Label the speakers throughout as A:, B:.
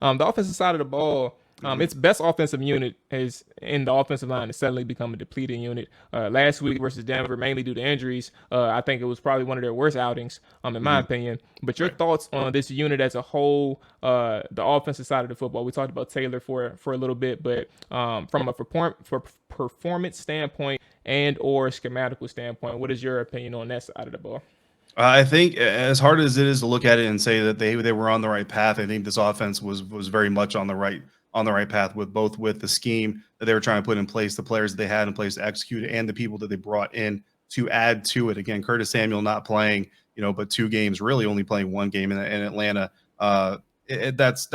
A: The offensive side of the ball,
B: Hmm.
A: its best offensive unit is in the offensive line has suddenly become a depleted unit. Last week versus Denver, mainly due to injuries, I think it was probably one of their worst outings, in my
B: Hmm.
A: opinion. But your
B: Right.
A: thoughts on this unit as a whole, the offensive side of the football? We talked about Taylor for a little bit, but from a performance standpoint and or schematical standpoint, what is your opinion on that side of the ball?
B: I think as hard as it is to look at it and say that they were on the right path, I think this offense was very much on the right path with both with the scheme that they were trying to put in place, the players that they had in place to execute it, and the people that they brought in to add to it. Again, Curtis Samuel not playing, but 2 games, really only playing 1 game in Atlanta. Uh, that's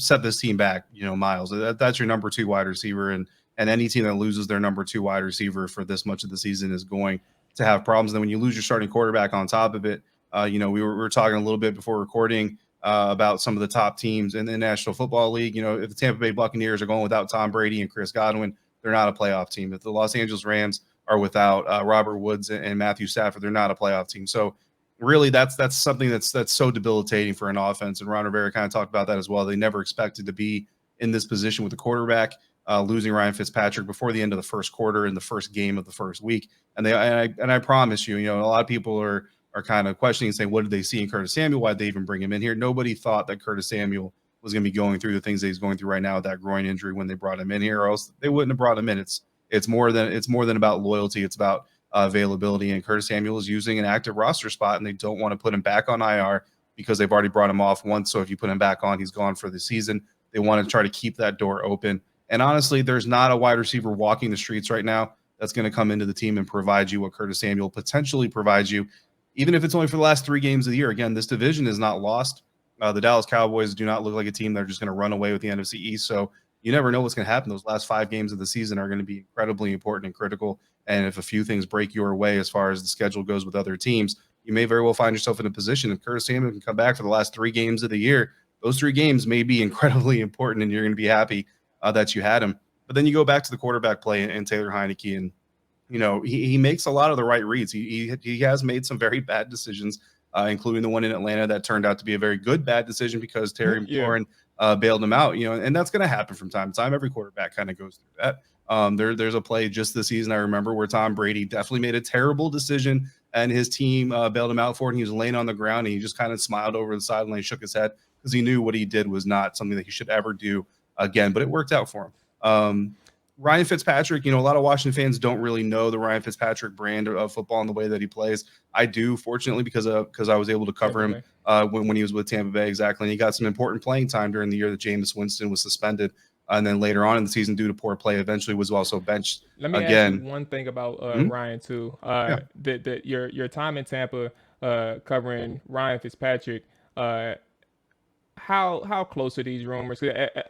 B: set this team back, miles. That's your number 2 wide receiver, and any team that loses their number 2 wide receiver for this much of the season is going to have problems. And then when you lose your starting quarterback on top of it, we were talking a little bit before recording about some of the top teams in the National Football League. If the Tampa Bay Buccaneers are going without Tom Brady and Chris Godwin, they're not a playoff team. If the Los Angeles Rams are without Robert Woods and Matthew Stafford, they're not a playoff team. So really, that's something that's so debilitating for an offense. And Ron Rivera kind of talked about that as well. They never expected to be in this position with the quarterback. Losing Ryan Fitzpatrick before the end of the first quarter in the first game of the first week, and I promise you, a lot of people are kind of questioning and saying, what did they see in Curtis Samuel? Why did they even bring him in here? Nobody thought that Curtis Samuel was going to be going through the things that he's going through right now with that groin injury when they brought him in here, or else they wouldn't have brought him in. It's more than about loyalty. It's about availability. And Curtis Samuel is using an active roster spot, and they don't want to put him back on IR because they've already brought him off once. So if you put him back on, he's gone for the season. They want to try to keep that door open. And honestly, there's not a wide receiver walking the streets right now that's going to come into the team and provide you what Curtis Samuel potentially provides you, even if it's only for the last 3 games of the year. Again, this division is not lost. The Dallas Cowboys do not look like a team that are just going to run away with the NFC East. So you never know what's going to happen. Those last 5 games of the season are going to be incredibly important and critical. And if a few things break your way as far as the schedule goes with other teams, you may very well find yourself in a position if Curtis Samuel can come back for the last 3 games of the year. Those 3 games may be incredibly important, and you're going to be happy that you had him. But then you go back to the quarterback play and Taylor Heinicke, and he makes a lot of the right reads. He has made some very bad decisions, including the one in Atlanta that turned out to be a very good bad decision because Terry
A: Yeah.
B: McLaurin bailed him out. And that's going to happen from time to time. Every quarterback kind of goes through that. There's a play just this season I remember where Tom Brady definitely made a terrible decision, and his team bailed him out for it. And he was laying on the ground, and he just kind of smiled over the sideline, shook his head because he knew what he did was not something that he should ever do again. But it worked out for him. Ryan Fitzpatrick, a lot of Washington fans don't really know the Ryan Fitzpatrick brand of football and the way that he plays. I do, fortunately, because I was able to cover
A: Tampa
B: him
A: Bay.
B: when he was with Tampa Bay, exactly. And he got some important playing time during the year that Jameis Winston was suspended, and then later on in the season, due to poor play, eventually was also benched
A: Let me ask you
B: again.
A: one thing about
B: Mhm.
A: Ryan too.
B: Yeah.
A: Your time in Tampa, covering Ryan Fitzpatrick. Uh, how close are these rumors?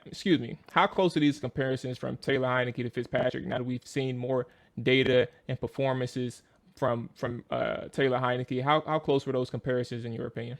A: Excuse me. How close are these comparisons from Taylor Heinicke to Fitzpatrick? Now that we've seen more data and performances from Taylor Heinicke, how close were those comparisons in your opinion?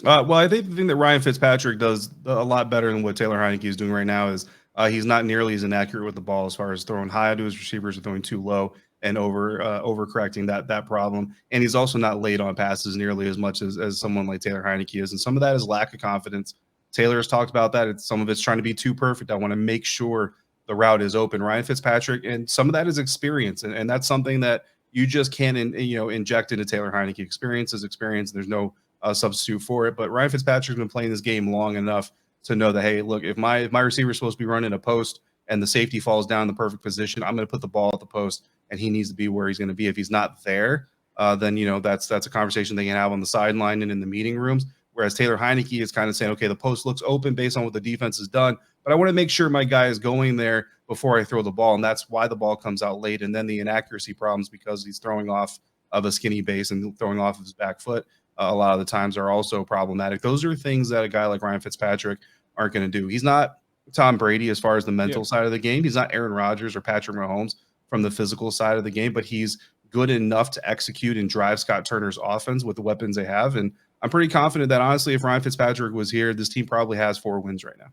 B: Well, I think the thing that Ryan Fitzpatrick does a lot better than what Taylor Heinicke is doing right now is he's not nearly as inaccurate with the ball as far as throwing high to his receivers or throwing too low and overcorrecting that problem. And he's also not late on passes nearly as much as someone like Taylor Heinicke is. And some of that is lack of confidence. Taylor has talked about that. Some of it's trying to be too perfect. I want to make sure the route is open. Ryan Fitzpatrick, and some of that is experience, and that's something that you just can't inject into Taylor Heinicke. Experience is experience. There's no substitute for it. But Ryan Fitzpatrick's been playing this game long enough to know that, hey, look, if my receiver is supposed to be running a post and the safety falls down in the perfect position, I'm going to put the ball at the post, and he needs to be where he's going to be. If he's not there, then that's a conversation they can have on the sideline and in the meeting rooms. Whereas Taylor Heinicke is kind of saying, okay, the post looks open based on what the defense has done, but I want to make sure my guy is going there before I throw the ball, and that's why the ball comes out late. And then the inaccuracy problems because he's throwing off of a skinny base and throwing off of his back foot a lot of the times are also problematic. Those are things that a guy like Ryan Fitzpatrick aren't going to do. He's not Tom Brady as far as the
A: Yeah.
B: mental side of the game. He's not Aaron Rodgers or Patrick Mahomes from the physical side of the game, but he's good enough to execute and drive Scott Turner's offense with the weapons they have. And I'm pretty confident that honestly, if Ryan Fitzpatrick was here, this team probably has 4 wins right now.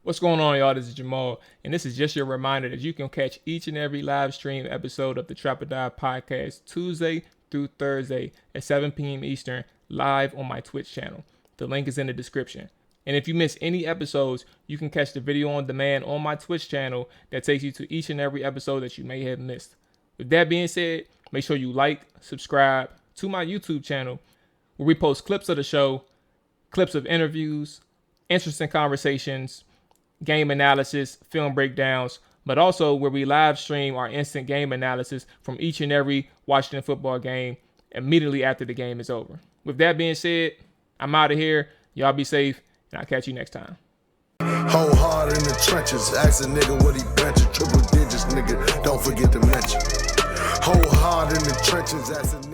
A: What's going on, y'all? This is Jamal, and this is just your reminder that you can catch each and every live stream episode of the Trap or Die podcast Tuesday through Thursday at 7 p.m. Eastern live on my Twitch channel. The link is in the description. And if you miss any episodes, you can catch the video on demand on my Twitch channel that takes you to each and every episode that you may have missed. With that being said, make sure you like, subscribe to my YouTube channel where we post clips of the show, clips of interviews, interesting conversations, game analysis, film breakdowns, but also where we live stream our instant game analysis from each and every Washington football game immediately after the game is over. With that being said, I'm out of here. Y'all be safe, and I'll catch you next time.
C: Whole hard in the trenches, ask a nigga what he benching, triple digits, nigga, don't forget to mention. Whole hard in the trenches, ask a nigga.